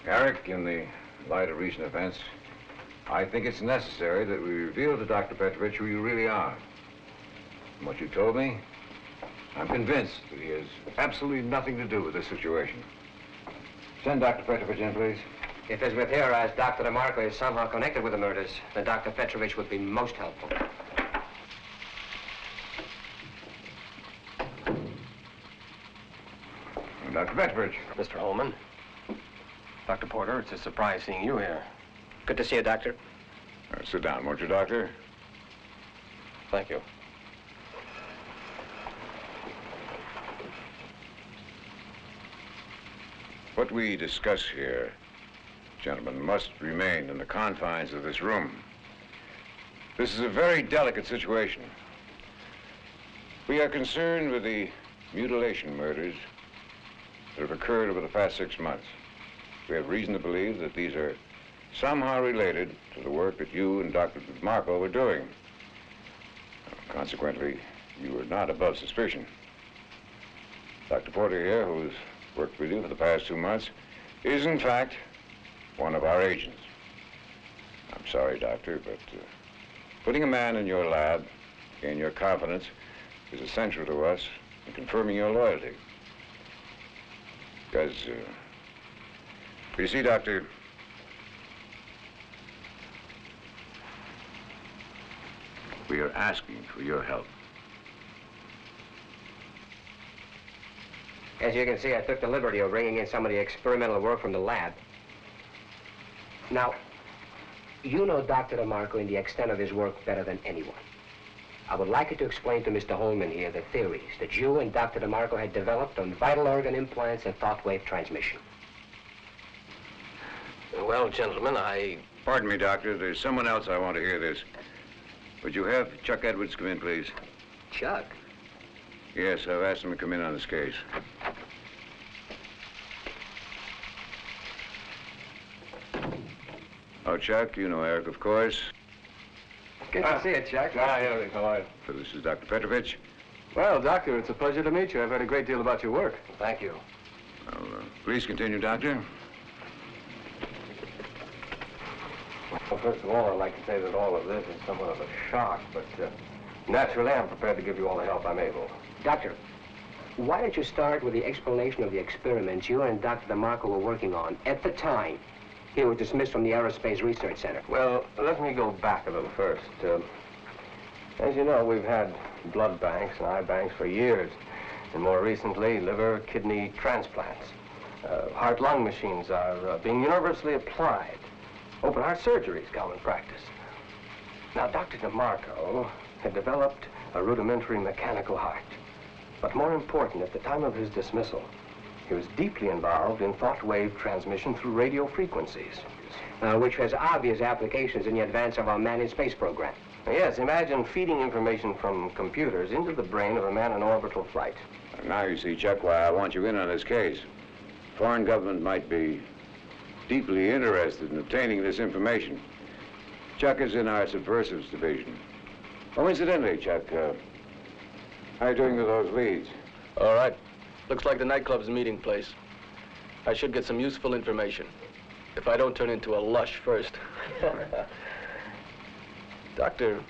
Eric, in the light of recent events, I think it's necessary that we reveal to Dr. Petrovich who you really are. From what you told me, I'm convinced that he has absolutely nothing to do with this situation. Send Dr. Petrovich in, please. If as we've theorized Dr. DeMarco is somehow connected with the murders, then Dr. Petrovich would be most helpful. Dr. Petrovich. Mr. Holman. Dr. Porter, it's a surprise seeing you here. Good to see you, Doctor. Sit down, won't you, Doctor? Thank you. What we discuss here, gentlemen, must remain in the confines of this room. This is a very delicate situation. We are concerned with the mutilation murders that have occurred over the past 6 months. We have reason to believe that these are somehow related to the work that you and Dr. DeMarco were doing. Consequently, you are not above suspicion. Dr. Porter here, who's worked with you for the past 2 months, is in fact one of our agents. I'm sorry, Doctor, but putting a man in your lab, gain your confidence, is essential to us in confirming your loyalty. Because, you see, Doctor, we are asking for your help. As you can see, I took the liberty of bringing in some of the experimental work from the lab. Now, you know Dr. DeMarco and the extent of his work better than anyone. I would like you to explain to Mr. Holman here the theories that you and Dr. DeMarco had developed on vital organ implants and thought wave transmission. Well, gentlemen, Pardon me, Doctor. There's someone else I want to hear this. Would you have Chuck Edwards come in, please? Chuck? Yes, I've asked him to come in on this case. Oh, Chuck, you know Eric, of course. Good to see you, Chuck. Eric, how are you? So this is Dr. Petrovich. Well, Doctor, it's a pleasure to meet you. I've heard a great deal about your work. Thank you. Well, please continue, Doctor. Well, first of all, I'd like to say that all of this is somewhat of a shock, but naturally, I'm prepared to give you all the help I'm able. Doctor, why don't you start with the explanation of the experiments you and Dr. DeMarco were working on at the time he was dismissed from the Aerospace Research Center? Well, let me go back a little first. As you know, we've had blood banks and eye banks for years, and more recently, liver, kidney transplants. Heart-lung machines are being universally applied. Open heart surgery is common practice. Now, Dr. DeMarco had developed a rudimentary mechanical heart. But more important, at the time of his dismissal, he was deeply involved in thought wave transmission through radio frequencies. Which has obvious applications in the advance of our man in space program. Yes, imagine feeding information from computers into the brain of a man in orbital flight. Now you see, Chuck, why I want you in on this case. Foreign government might be deeply interested in obtaining this information. Chuck is in our subversives division. Oh, incidentally, Chuck, how are you doing with those leads? All right. Looks like the nightclub's a meeting place. I should get some useful information, if I don't turn into a lush first. Doctor,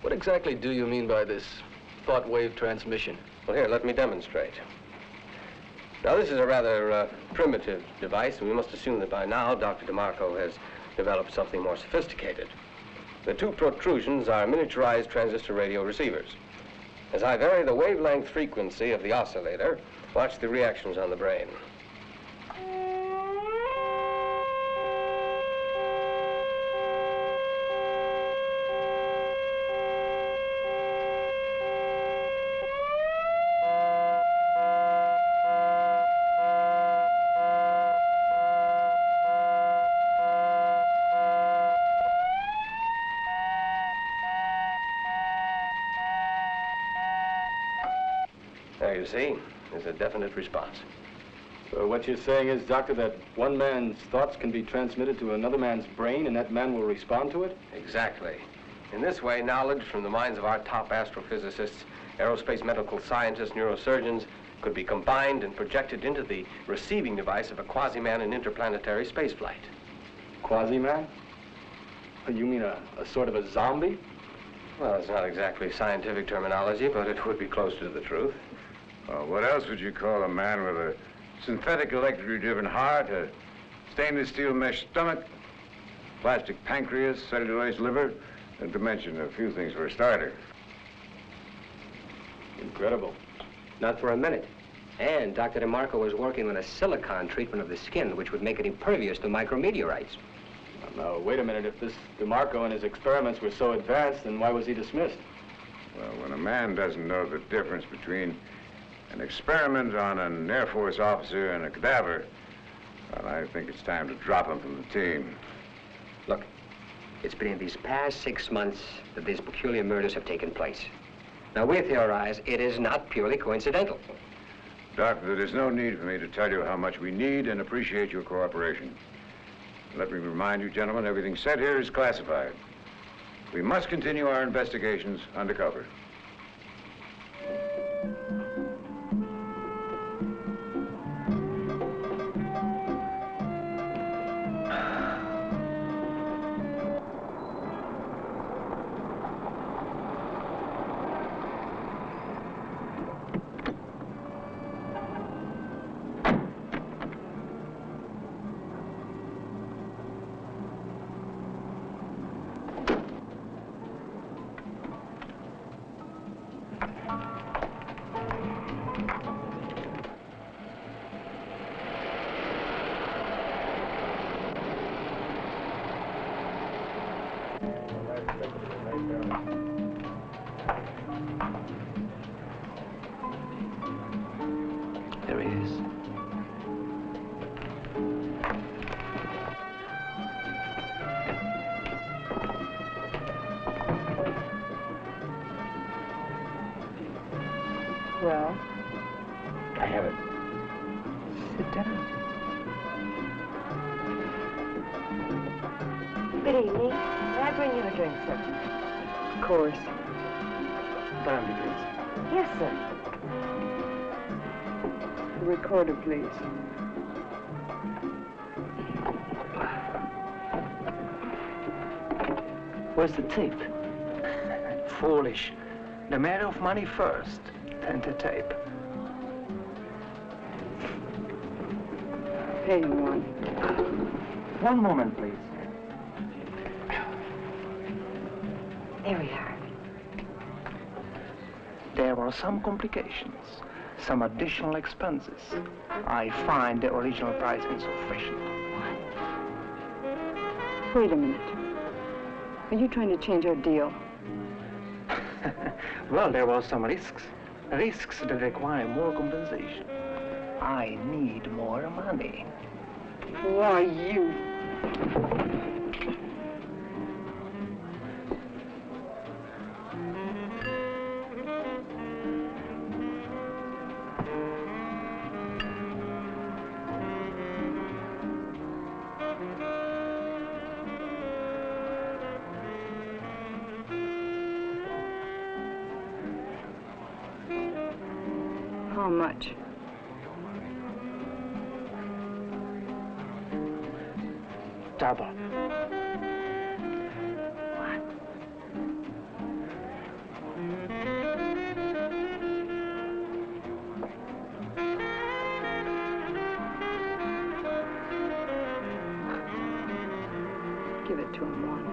what exactly do you mean by this thought wave transmission? Well, here, let me demonstrate. Now, this is a rather primitive device, and we must assume that by now Dr. DeMarco has developed something more sophisticated. The two protrusions are miniaturized transistor radio receivers. As I vary the wavelength frequency of the oscillator, watch the reactions on the brain. you see, is a definite response. So what you're saying is, Doctor, that one man's thoughts can be transmitted to another man's brain and that man will respond to it? Exactly. In this way, knowledge from the minds of our top astrophysicists, aerospace medical scientists, neurosurgeons, could be combined and projected into the receiving device of a quasi-man in interplanetary spaceflight. Quasi-man? You mean a sort of a zombie? Well, it's not exactly scientific terminology, but it would be close to the truth. What else would you call a man with a synthetic electrically driven heart, a stainless steel mesh stomach, plastic pancreas, cellulose liver, and to mention a few things for a starter? Incredible. Not for a minute. And Dr. DeMarco was working on a silicon treatment of the skin, which would make it impervious to micrometeorites. Now, wait a minute. If this DeMarco and his experiments were so advanced, then why was he dismissed? Well, when a man doesn't know the difference between an experiment on an Air Force officer and a cadaver, well, I think it's time to drop him from the team. Look, it's been in these past 6 months that these peculiar murders have taken place. Now, we theorize it is not purely coincidental. Doctor, there's no need for me to tell you how much we need and appreciate your cooperation. Let me remind you, gentlemen, everything said here is classified. We must continue our investigations undercover. There he is. Well, I have it. sit down. Good evening. May I bring you a drink, sir? Of course. Brandy, please. Yes, sir. The recorder, please. Where's the tape? Foolish. The matter of money first, then the tape. Pay him one. One moment, please. There we are. There were some complications, some additional expenses. I find the original price insufficient. Wait a minute. Are you trying to change our deal? Well, there were some risks that require more compensation. I need more money. Why, you... How much? Double. Give it to him one.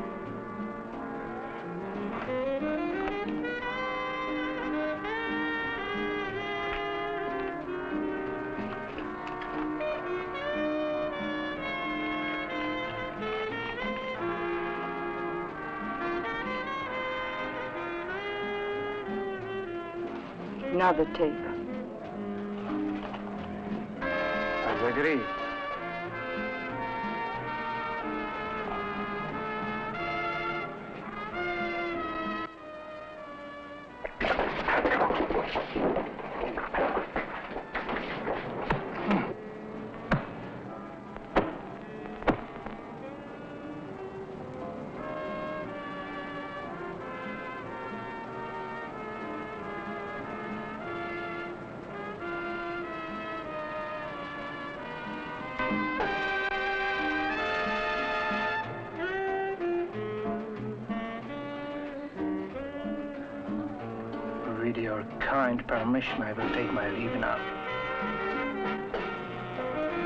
Now the tape. As agreed. kind permission, I will take my leave now.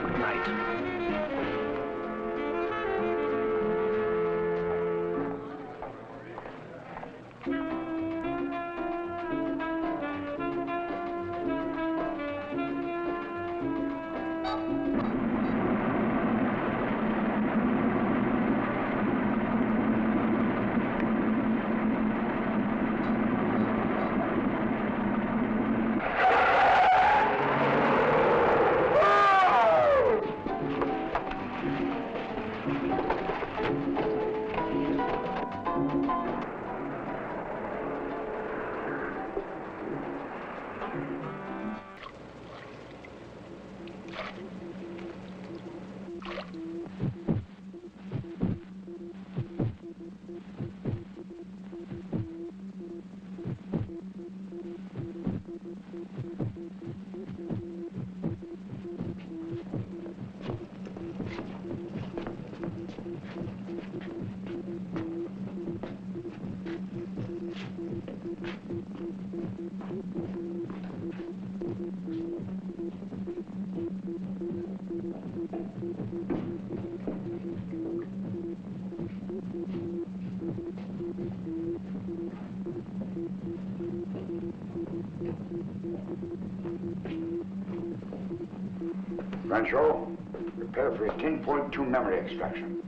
Good night. Rancho, prepare for a 10.2 memory extraction.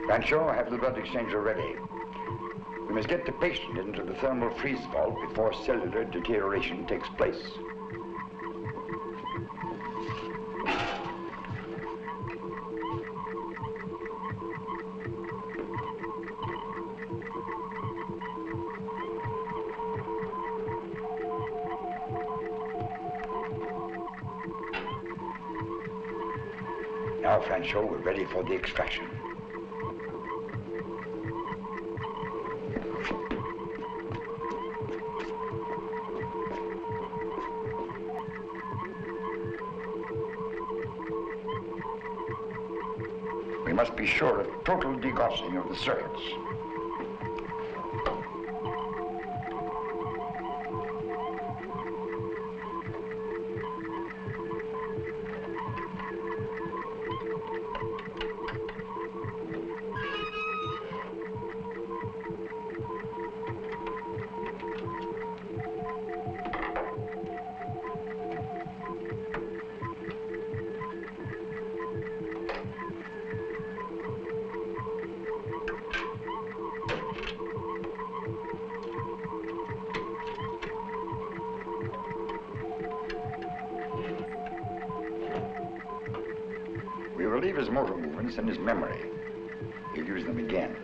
Rancho, I have the blood exchanger ready. We must get the patient into the thermal freeze vault before cellular deterioration takes place. Now, Rancho, we're ready for the extraction. We must be sure of total degaussing of the circuits. We relieve his motor movements and his memory. He'll use them again.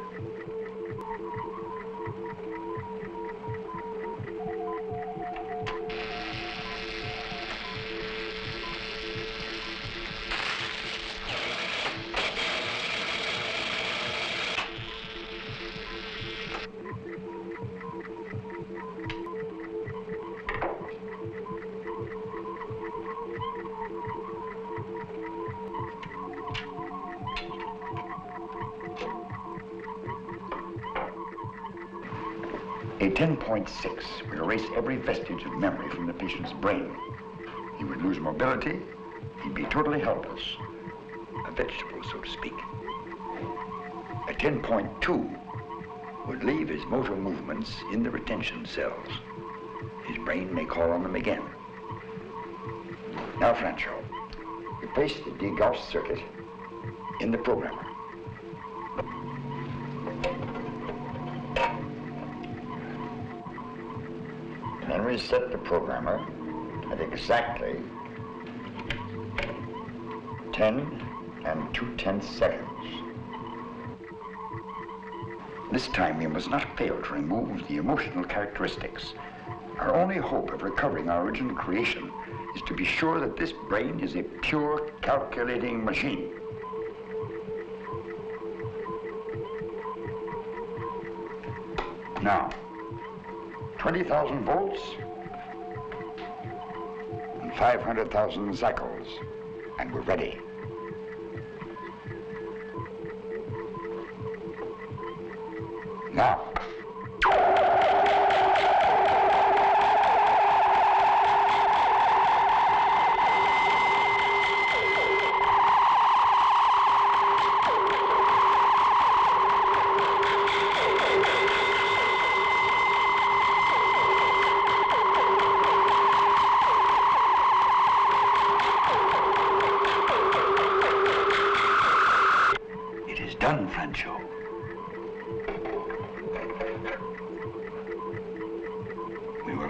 10.6 would erase every vestige of memory from the patient's brain. He would lose mobility. He'd be totally helpless. A vegetable, so to speak. A 10.2 would leave his motor movements in the retention cells. His brain may call on them again. Now, Francho, replace the degaussed circuit in the programmer. And then reset the programmer at exactly 10 and 2/10 seconds. This time we must not fail to remove the emotional characteristics. Our only hope of recovering our original creation is to be sure that this brain is a pure calculating machine. Now, 20,000 volts and 500,000 cycles, and we're ready. Now. It is done, Francho.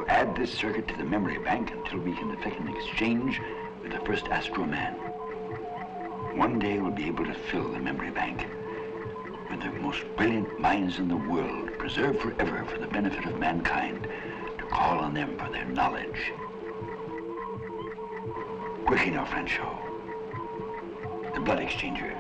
Add this circuit to the memory bank until we can effect an exchange with the first Astro-Man. One day we'll be able to fill the memory bank with the most brilliant minds in the world, preserved forever for the benefit of mankind, to call on them for their knowledge. Quickly now, Francho. The blood exchanger.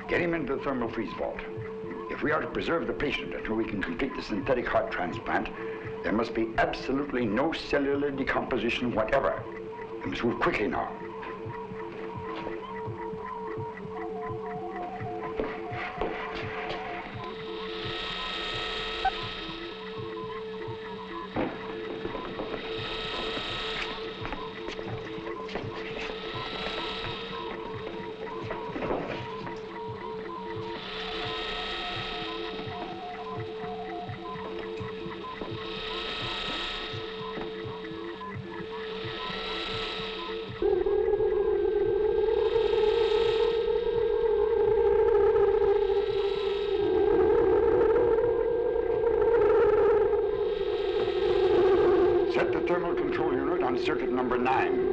Get him into the thermal freeze vault. If we are to preserve the patient until we can complete the synthetic heart transplant, there must be absolutely no cellular decomposition whatever. We must move quickly now. Set the thermal control unit on circuit number 9.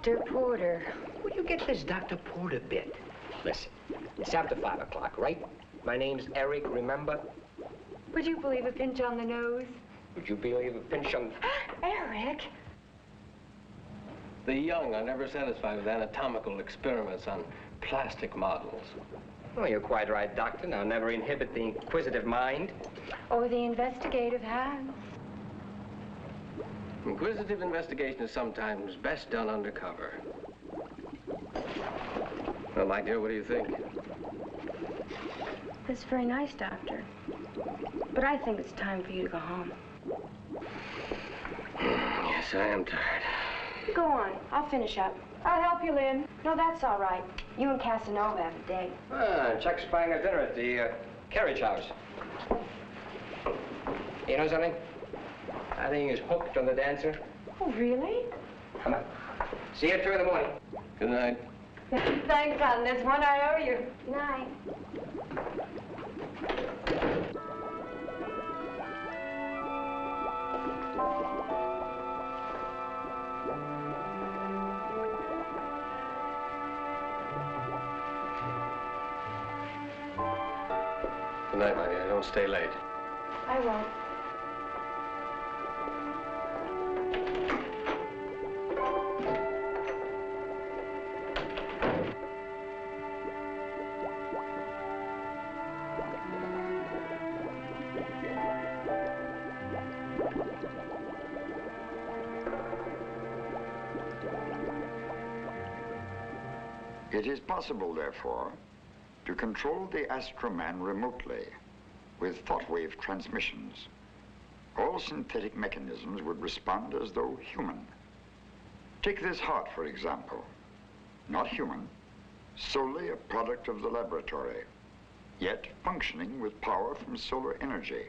Dr. Porter. Where'd you get this Dr. Porter bit? Listen, it's after 5 o'clock, right? My name's Eric, remember? Would you believe a pinch on the nose? Would you believe a pinch on... Eric! The young are never satisfied with anatomical experiments on plastic models. Oh, you're quite right, Doctor. Now, never inhibit the inquisitive mind. Or the investigative hands. Inquisitive investigation is sometimes best done undercover. Well, my dear, what do you think? That's very nice, Doctor. But I think it's time for you to go home. Yes, I am tired. Go on. I'll finish up. I'll help you, Lynn. No, that's all right. You and Casanova have a date. Chuck's buying a dinner at the carriage house. You know something? I think he's hooked on the dancer. Oh, really? Come on. See you at 2 in the morning. Good night. Thanks, hon. There's one I owe you. Good night. Good night, my dear. Don't stay late. I won't. It is possible, therefore, to control the Astro-Man remotely with thought wave transmissions. All synthetic mechanisms would respond as though human. Take this heart, for example. Not human, solely a product of the laboratory, yet functioning with power from solar energy.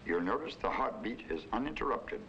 You'll notice the heartbeat is uninterrupted.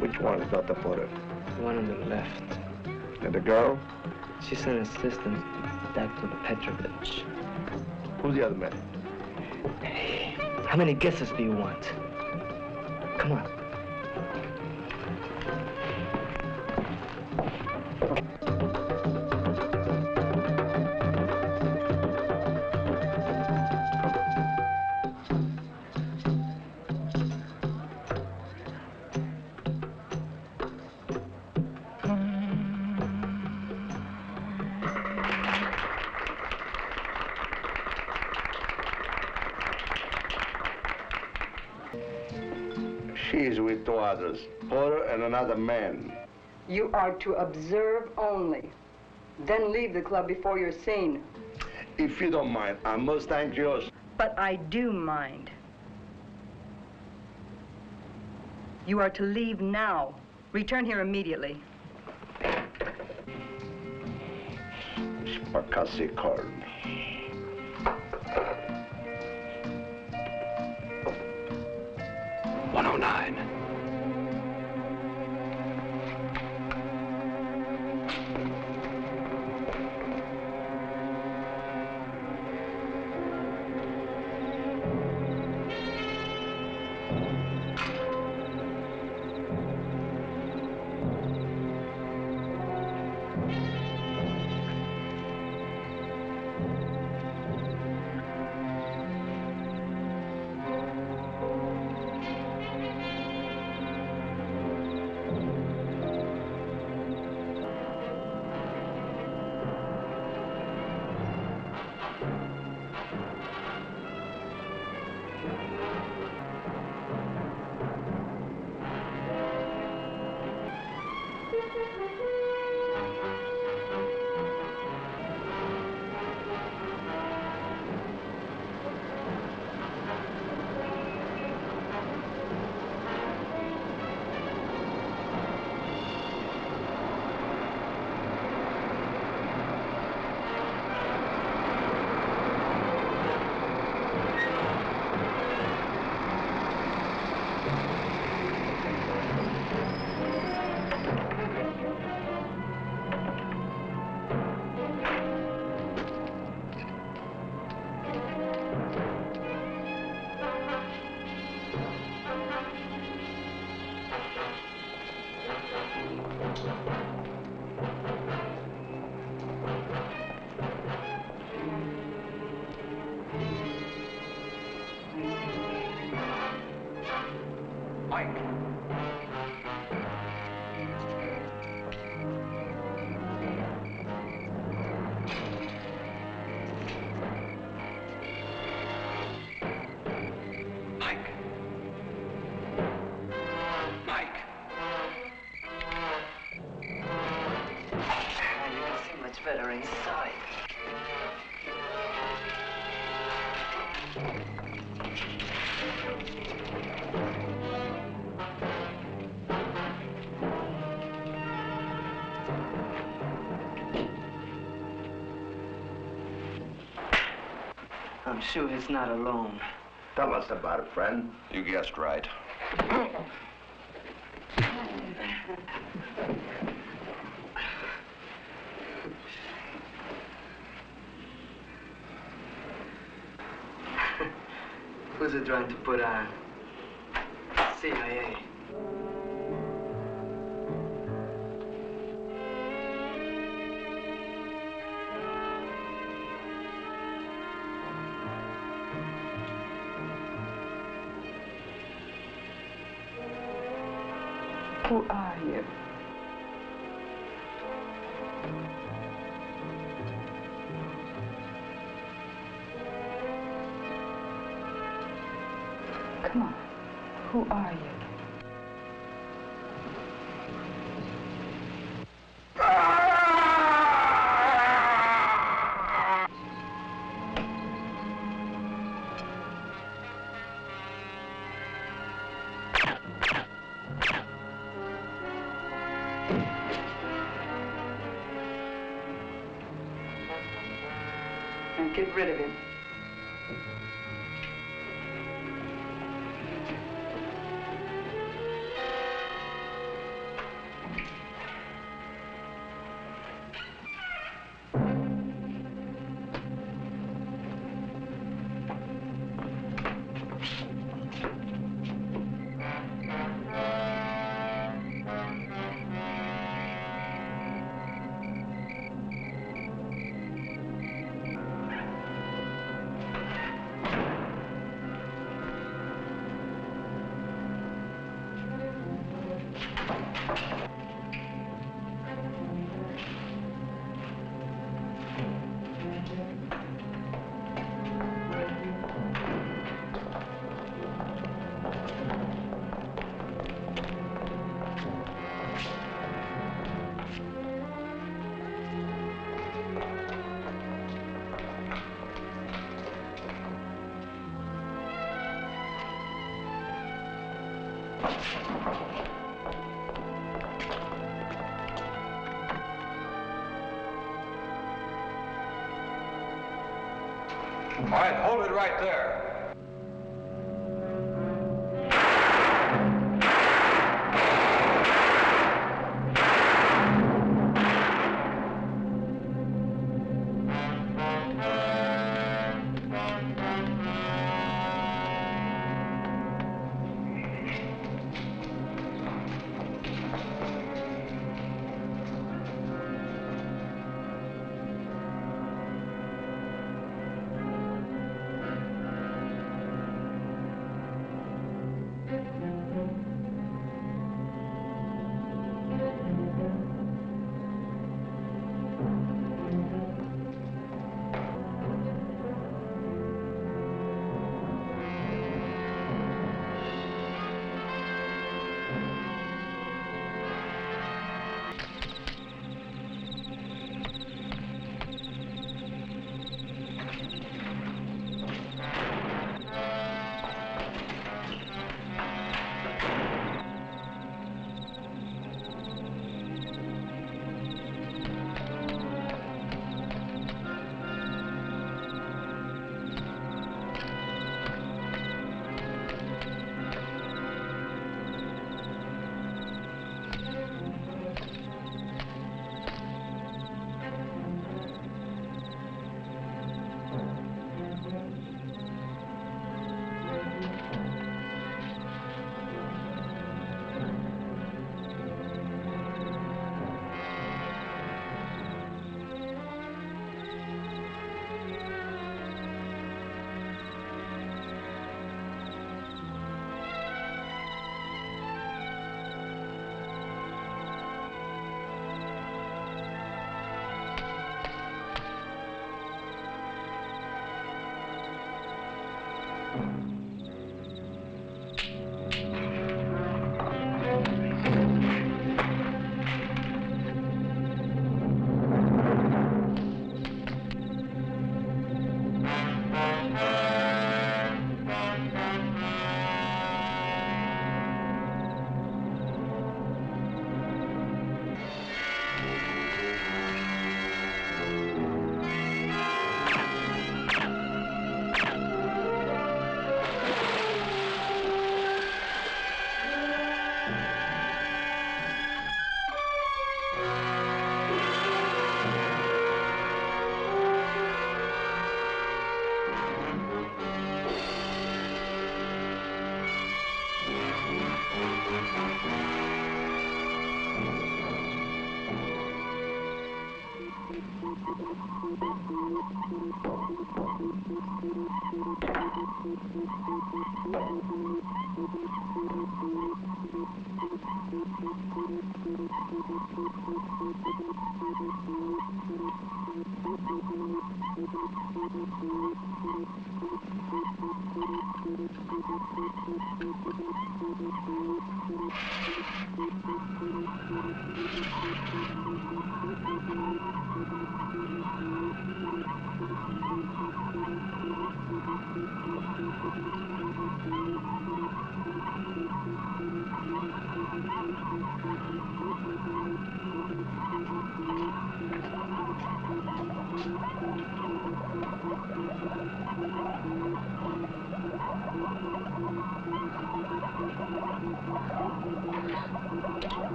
Which one is Dr. Porter? The one on the left. And the girl? She's an assistant, Dr. Petrovich. Who's the other man? Hey, how many guesses do you want? Come on. She's with 2 others, Porter and another man. You are to observe only. Then leave the club before you're seen. If you don't mind, I'm most anxious. But I do mind. You are to leave now. Return here immediately. percussive chord. Better inside. I'm sure he's not alone. Tell us about it, friend. You guessed right. Who's it trying to put on? CIA. Who are you? Come on. Who are you? Now get rid of him. All right, hold it right there.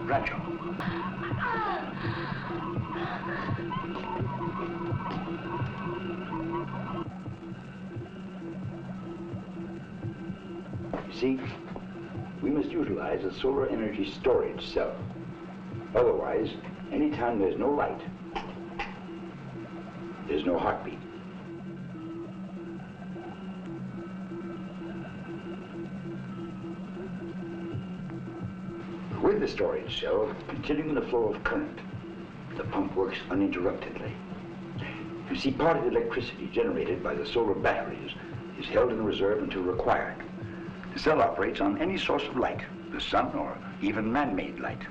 Rancho. See, we must utilize a solar energy storage cell. Otherwise, anytime there's no light, there's no heartbeat. with the storage cell, continuing the flow of current. The pump works uninterruptedly. You see, part of the electricity generated by the solar batteries is held in reserve until required. The cell operates on any source of light, the sun or even man-made light.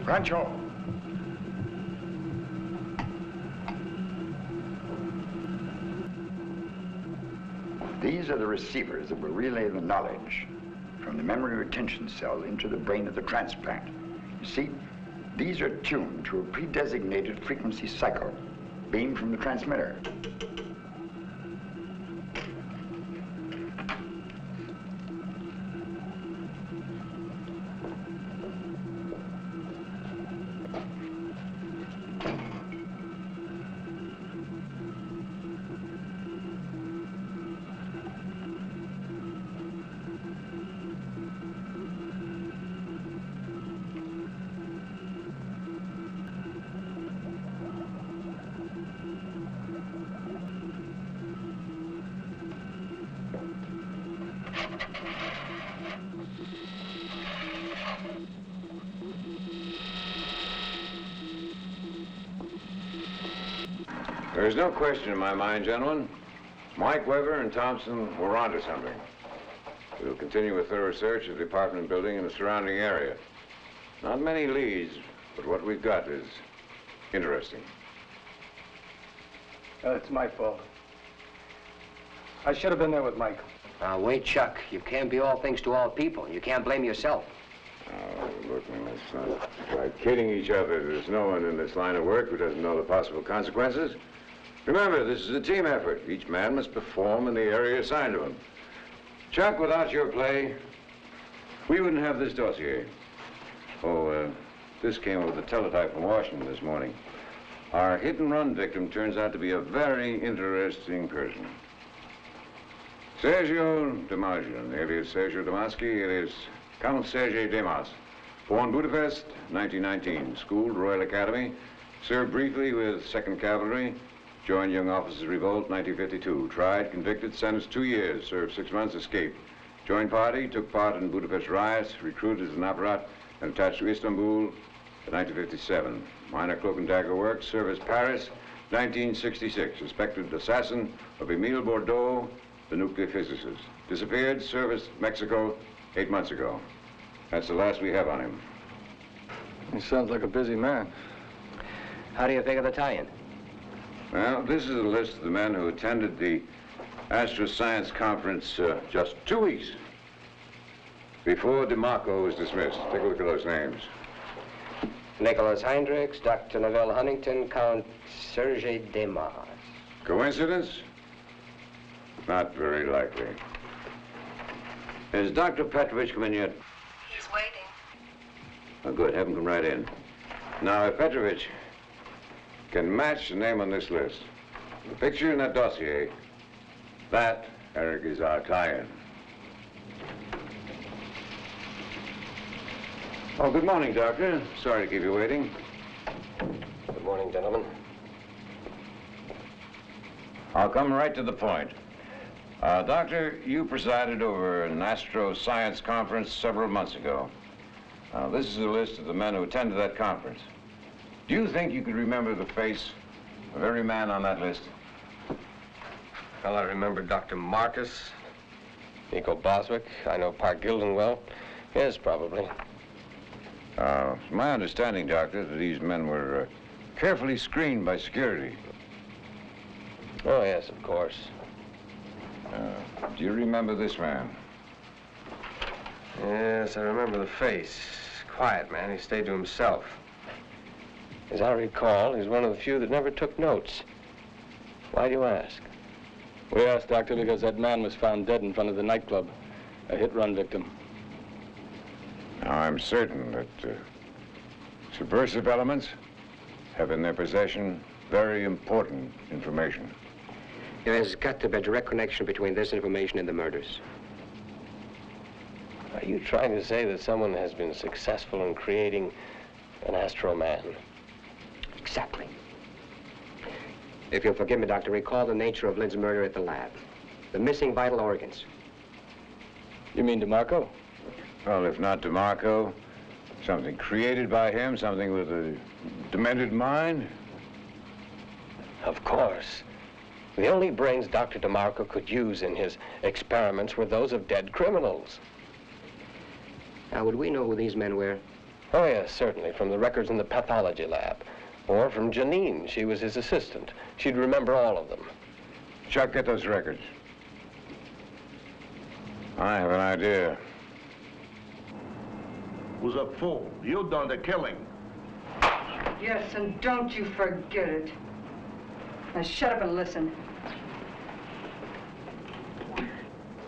Rancho. These are the receivers that will relay the knowledge from the memory retention cell into the brain of the transplant. You see, these are tuned to a pre-designated frequency cycle beamed from the transmitter. There's no question in my mind, gentlemen. Mike Weber and Thompson were onto something. We'll continue a thorough search of the apartment building and the surrounding area. Not many leads, but what we've got is interesting. It's my fault. I should have been there with Mike. Wait, Chuck. You can't be all things to all people. You can't blame yourself. Oh, look, man, let's not try kidding each other. There's no one in this line of work who doesn't know the possible consequences. Remember, this is a team effort. Each man must perform in the area assigned to him. Chuck, without your play, we wouldn't have this dossier. Oh, this came over the teletype from Washington this morning. Our hit-and-run victim turns out to be a very interesting person. Sergio Damagian, alias Sergio Damaski, alias Count Sergei Demas. Born Budapest, 1919. Schooled Royal Academy. Served briefly with 2nd Cavalry. Joined Young Officers Revolt, 1952. Tried, convicted, sentenced 2 years. Served 6 months, escaped. Joined party, took part in Budapest riots, recruited as an apparat, and attached to Istanbul in 1957. Minor cloak and dagger work. Service Paris, 1966. Suspected assassin of Emile Bordeaux, the nuclear physicist. Disappeared, service Mexico 8 months ago. That's the last we have on him. He sounds like a busy man. How do you figure the tie-in? Well, this is a list of the men who attended the Astro-Science conference just 2 weeks before DeMarco was dismissed. Take a look at those names. Nicholas Heinrichs, Dr. Neville Huntington, Count Sergei Demas. Coincidence? Not very likely. Has Dr. Petrovich come in yet? He's waiting. Oh, good. Have him come right in. Now, if Petrovich can match the name on this list, the picture in that dossier, that, Eric, is our tie-in. Oh, good morning, Doctor. Sorry to keep you waiting. Good morning, gentlemen. I'll come right to the point. Doctor, you presided over an Astro-Science conference several months ago. This is a list of the men who attended that conference. Do you think you could remember the face of every man on that list? Well, I remember Dr. Marcus, Nico Boswick. I know Park Gilden well. Yes, probably. It's my understanding, Doctor, that these men were carefully screened by security. Oh, yes, of course. Do you remember this man? Yes, I remember the face. Quiet man. He stayed to himself. As I recall, he's one of the few that never took notes. Why do you ask? We asked, Doctor, because that man was found dead in front of the nightclub, a hit-run victim. Now, I'm certain that subversive elements have in their possession very important information. There's got to be a direct connection between this information and the murders. Are you trying to say that someone has been successful in creating an Astro-Man? Exactly. If you'll forgive me, Doctor, recall the nature of Lynn's murder at the lab. The missing vital organs. You mean DeMarco? Well, if not DeMarco, something created by him, something with a demented mind? Of course. The only brains Dr. DeMarco could use in his experiments were those of dead criminals. Now, would we know who these men were? Oh, yes, certainly, from the records in the pathology lab. Or from Janine. She was his assistant. She'd remember all of them. Chuck, get those records. I have an idea. Was a fool. You done the killing. Yes, and don't you forget it. Now shut up and listen.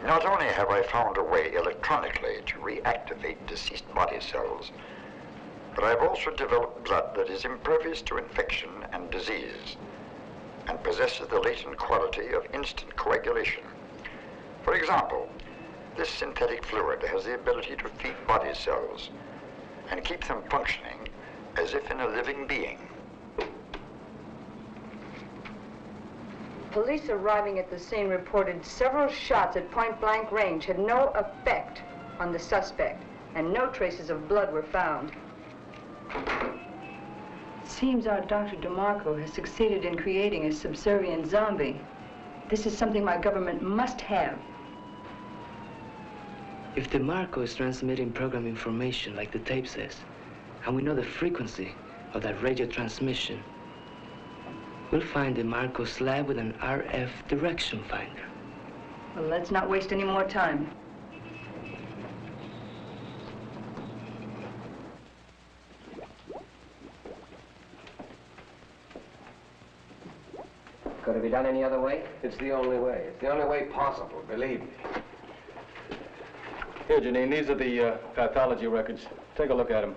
Not only have I found a way electronically to reactivate deceased body cells, but I've also developed blood that is impervious to infection and disease and possesses the latent quality of instant coagulation. For example, this synthetic fluid has the ability to feed body cells and keep them functioning as if in a living being. Police arriving at the scene reported several shots at point-blank range had no effect on the suspect, and no traces of blood were found. Seems our Dr. DeMarco has succeeded in creating a subservient zombie. This is something my government must have. If DeMarco is transmitting program information like the tape says, and we know the frequency of that radio transmission, we'll find DeMarco's lab with an RF direction finder. Well, let's not waste any more time. Could it be done any other way? It's the only way. It's the only way possible, believe me. Here, Janine, these are the pathology records. Take a look at them.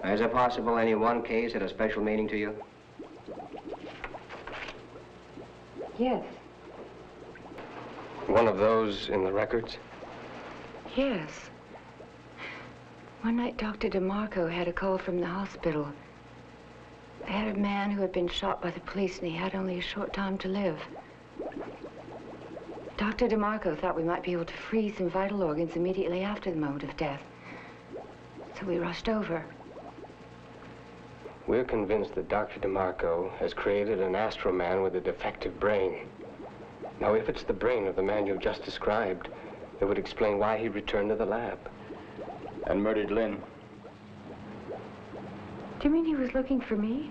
Is it possible any one case had a special meaning to you? Yes. One of those in the records? Yes. One night, Dr. DeMarco had a call from the hospital. They had a man who had been shot by the police, and he had only a short time to live. Dr. DeMarco thought we might be able to freeze some vital organs immediately after the moment of death. So we rushed over. We're convinced that Dr. DeMarco has created an Astro-Man with a defective brain. Now, if it's the brain of the man you've just described, it would explain why he returned to the lab. And murdered Lynn. Do you mean he was looking for me?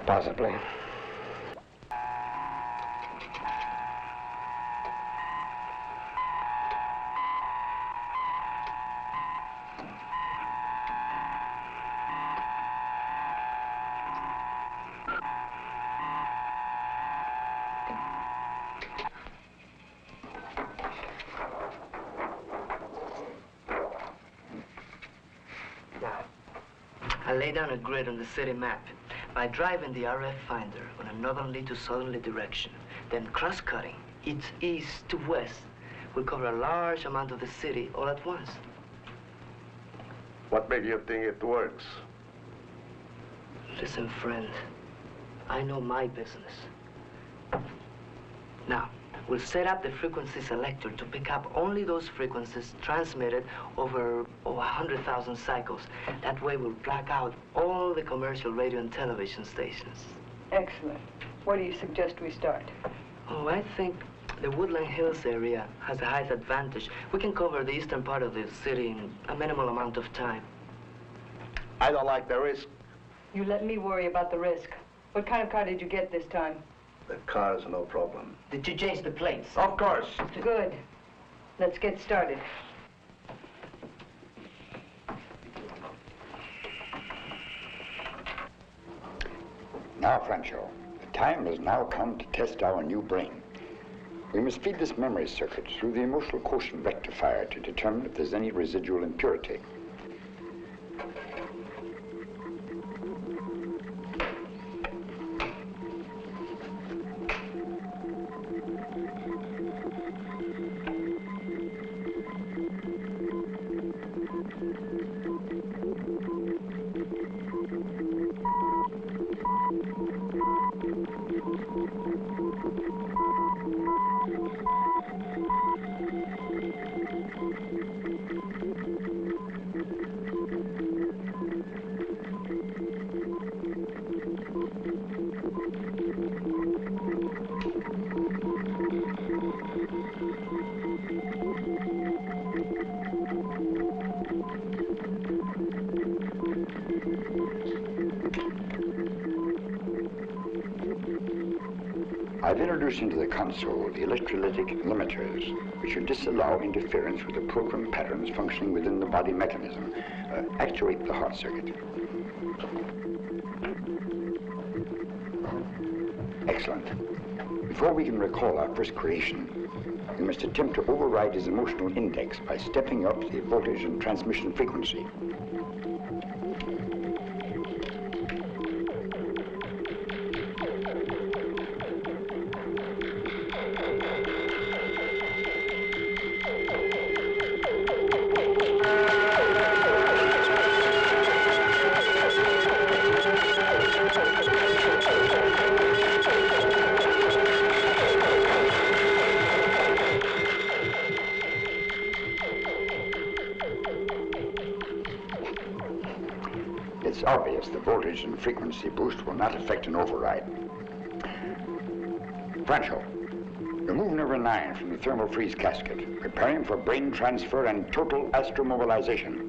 Possibly. I lay down a grid on the city map by driving the RF finder on a northerly to southerly direction, then cross-cutting its east to west will cover a large amount of the city all at once. What made you think it works? Listen, friend, I know my business. Now, we'll set up the frequency selector to pick up only those frequencies transmitted over 100,000 cycles. That way we'll black out all the commercial radio and television stations. Excellent. Where do you suggest we start? Oh, I think the Woodland Hills area has the highest advantage. We can cover the eastern part of the city in a minimal amount of time. I don't like the risk. You let me worry about the risk. What kind of car did you get this time? The car's no problem. Did you change the plates? Of course. Good. Let's get started. Now, Franco, the time has now come to test our new brain. We must feed this memory circuit through the emotional quotient rectifier to determine if there's any residual impurity. I've introduced into the console the electrolytic limiters, which should disallow interference with the program patterns functioning within the body mechanism. Actuate the heart circuit. Excellent. Before we can recall our first creation, we must attempt to override his emotional index by stepping up the voltage and transmission frequency. It's obvious the voltage and frequency boost will not affect an override. Franco, remove number 9 from the thermal freeze casket, preparing for brain transfer and total astromobilization.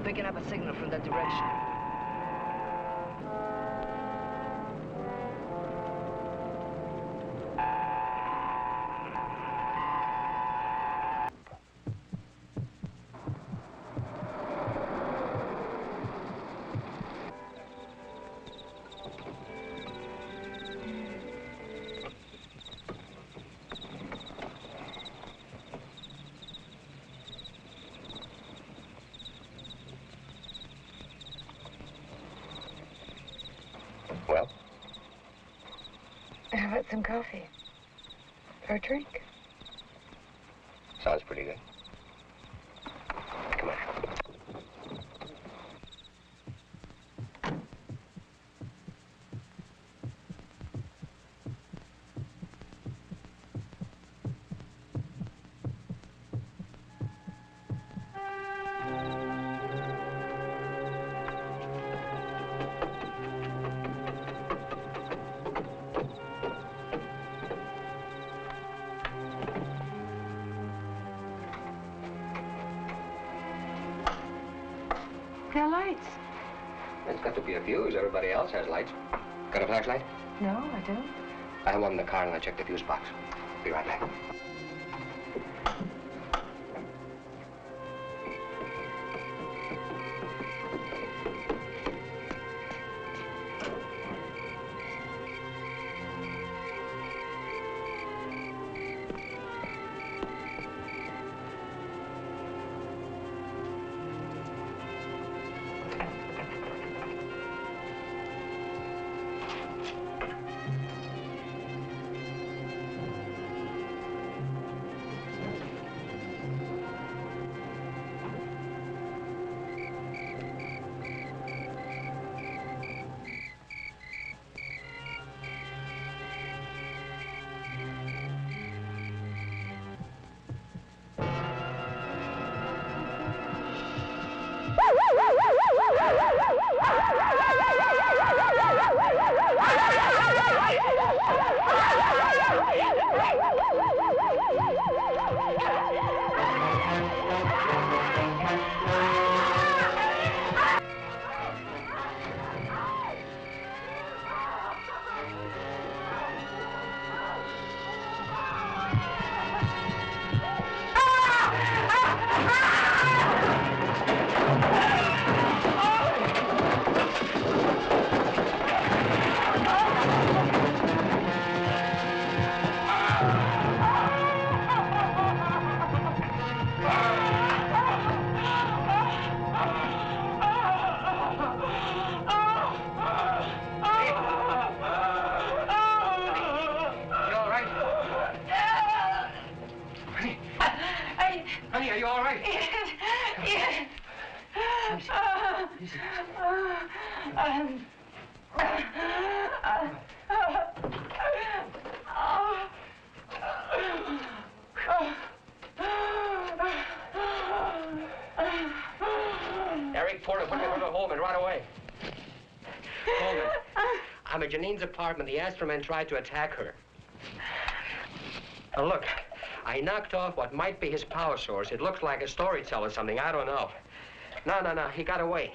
Picking up a signal from that direction. Well? How about some coffee? Or a drink? Sounds pretty good. Come on. There are lights. There's got to be a fuse. Everybody else has lights. Got a flashlight? No, I don't. I have one in the car and I'll check the fuse box. Be right back. Honey, are you all right? Yes. Eric, Porter, put me to Holman right away. Holman, I'm at Janine's apartment. The Astroman tried to attack her. Now, look, I knocked off what might be his power source. It looks like a story cell or something. I don't know. No. He got away.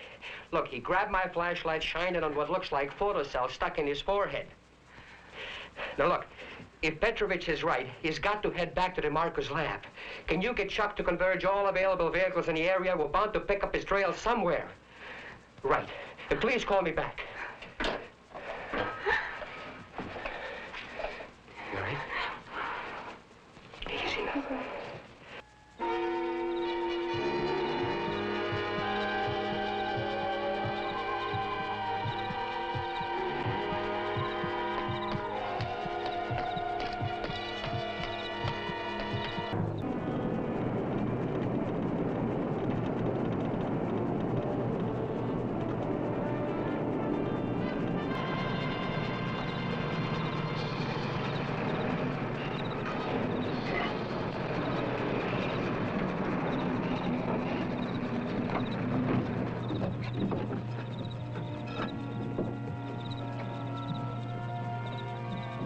Look, he grabbed my flashlight, shined it on what looks like photocells stuck in his forehead. Now, look, if Petrovich is right, he's got to head back to DeMarco's lab. Can you get Chuck to converge all available vehicles in the area? We're bound to pick up his trail somewhere. Right. And please call me back. All right? Easy now.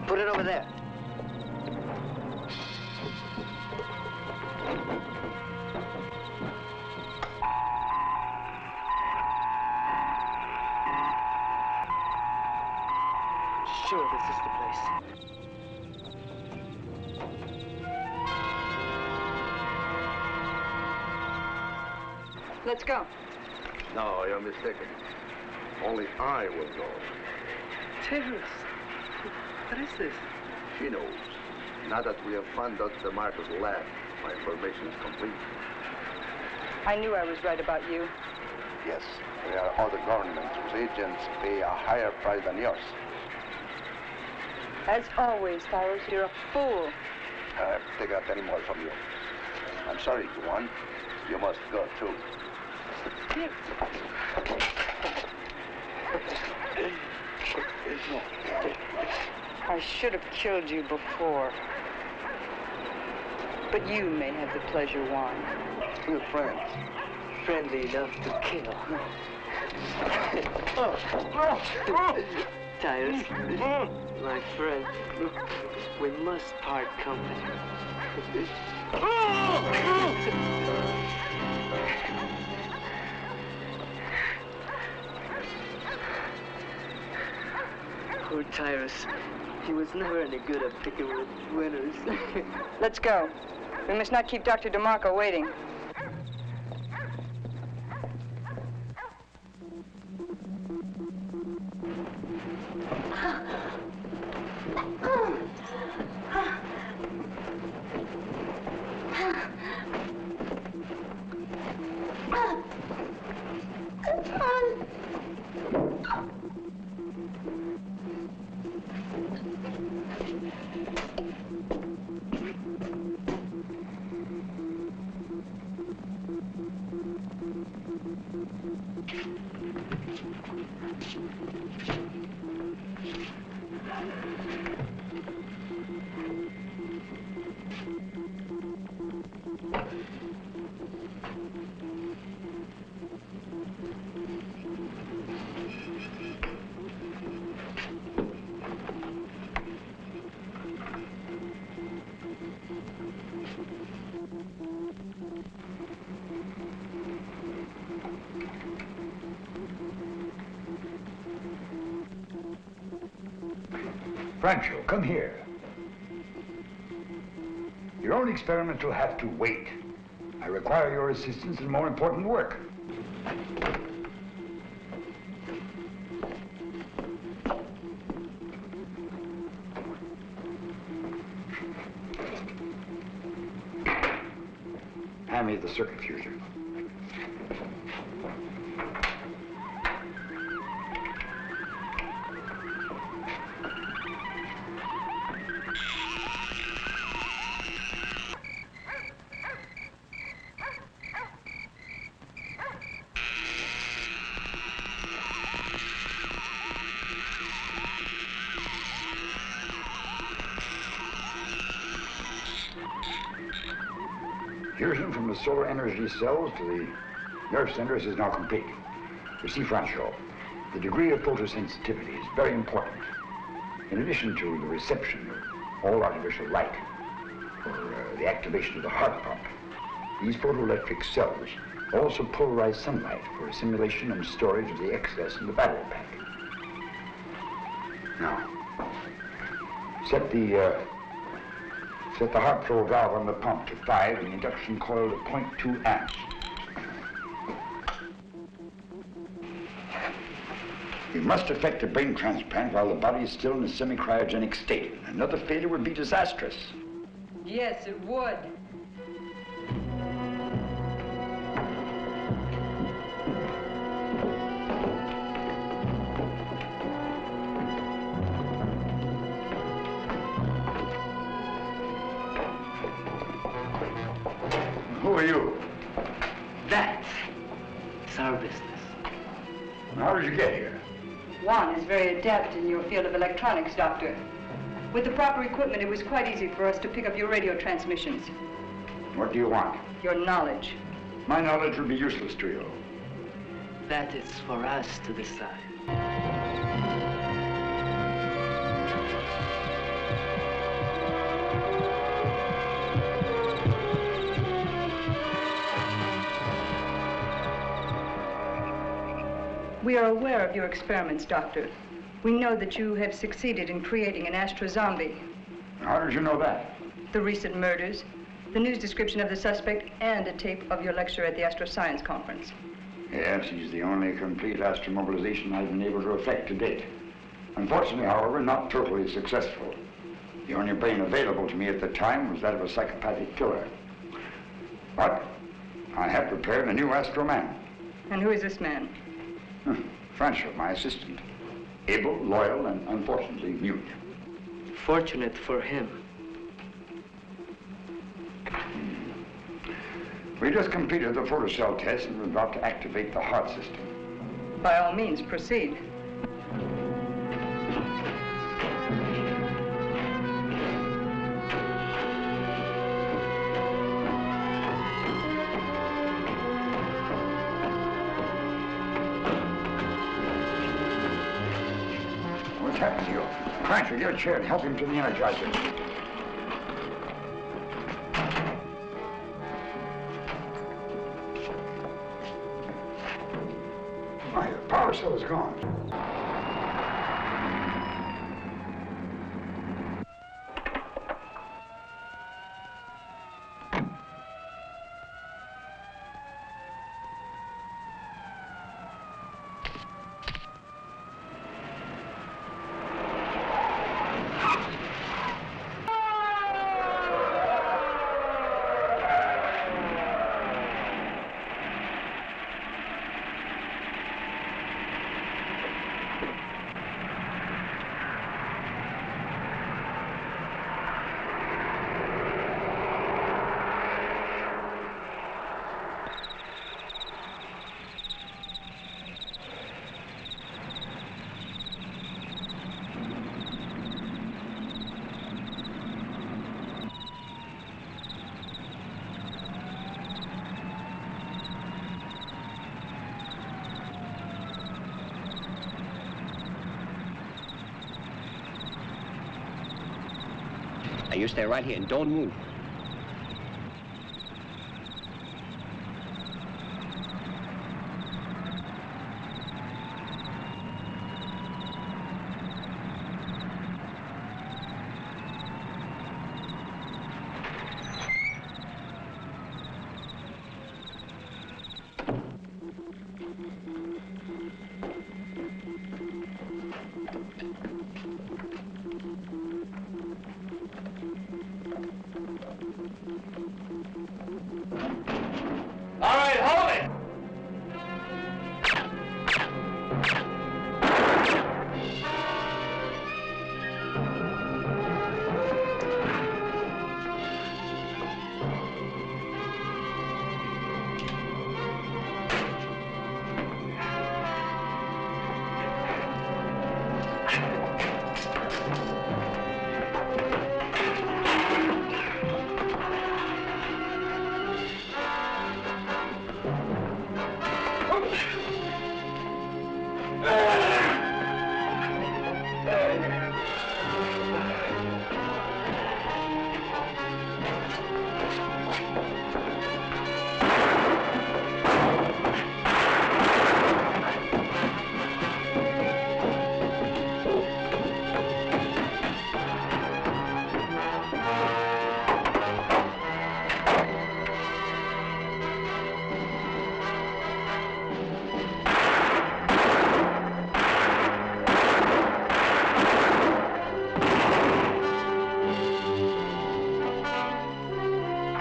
Put it over there. Sure, this is the place. Let's go. No, you're mistaken. Only I will go. Terrace. What is this? She knows. Now that we have found out the Marcus lab, my information is complete. I knew I was right about you. Yes, there are other governments whose agents pay a higher price than yours. As always, Cyrus, you're a fool. I don't have to take out any more from you. I'm sorry, Juan. You must go, too. I should have killed you before. But you may have the pleasure, Juan. We're friends. Friendly enough to kill. Tyrus, my friend, we must part company. Poor Tyrus. He was never any good at picking with winners. Let's go. We must not keep Dr. DeMarco waiting. Francho, come here. Your own experiment will have to wait. I require your assistance in more important work. Hand me the circuit fuser. Fusion from the solar energy cells to the nerve centers is now complete. You see, Francho, the degree of photosensitivity is very important. In addition to the reception of all artificial light, or the activation of the heart pump, these photoelectric cells also polarize sunlight for assimilation and storage of the excess in the battery pack. Now, set the heart flow valve on the pump to 5 and the induction coil to 0.2 amps. We must effect a brain transplant while the body is still in a semi-cryogenic state. Another failure would be disastrous. Yes, it would. Who are you? It's our business. How did you get here? Juan is very adept in your field of electronics, Doctor. With the proper equipment, it was quite easy for us to pick up your radio transmissions. What do you want? Your knowledge. My knowledge would be useless to you. That is for us to decide. We are aware of your experiments, Doctor. We know that you have succeeded in creating an Astro-Zombie. How did you know that? The recent murders, the news description of the suspect, and a tape of your lecture at the Astro Science Conference. Yes, he's the only complete astromobilization I've been able to effect to date. Unfortunately, however, not totally successful. The only brain available to me at the time was that of a psychopathic killer. But I have prepared a new Astro Man. And who is this man? Francho, my assistant. Able, loyal, and unfortunately mute. Fortunate for him. We just completed the photocell test and we're about to activate the heart system. By all means, proceed. What's happened to you? Francho, get a chair and help him to the Energizer. My power cell is gone. Now you stay right here and don't move.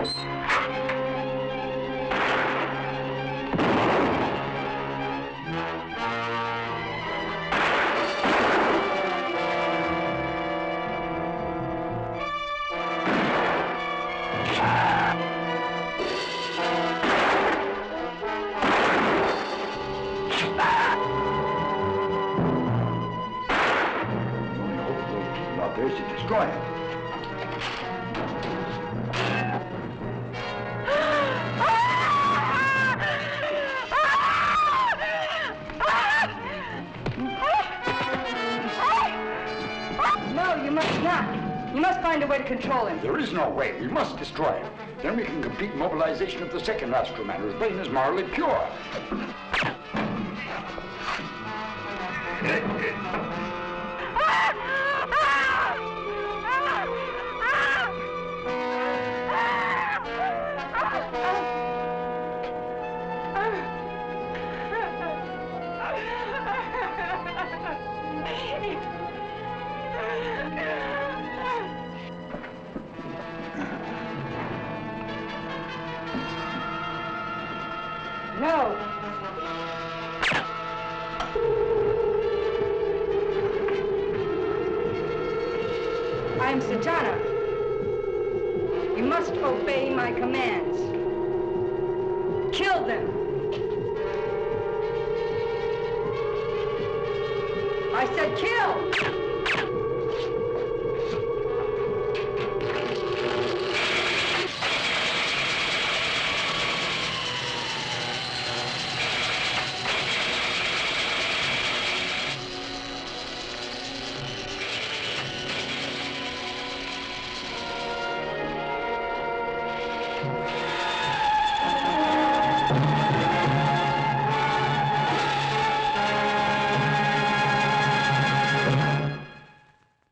There's to destroy it. No, you must not. You must find a way to control him. There is no way. We must destroy him. Then we can complete mobilization of the second Astro Man, whose brain is morally pure. No. I am Satana. You must obey my commands. Kill them. I said kill!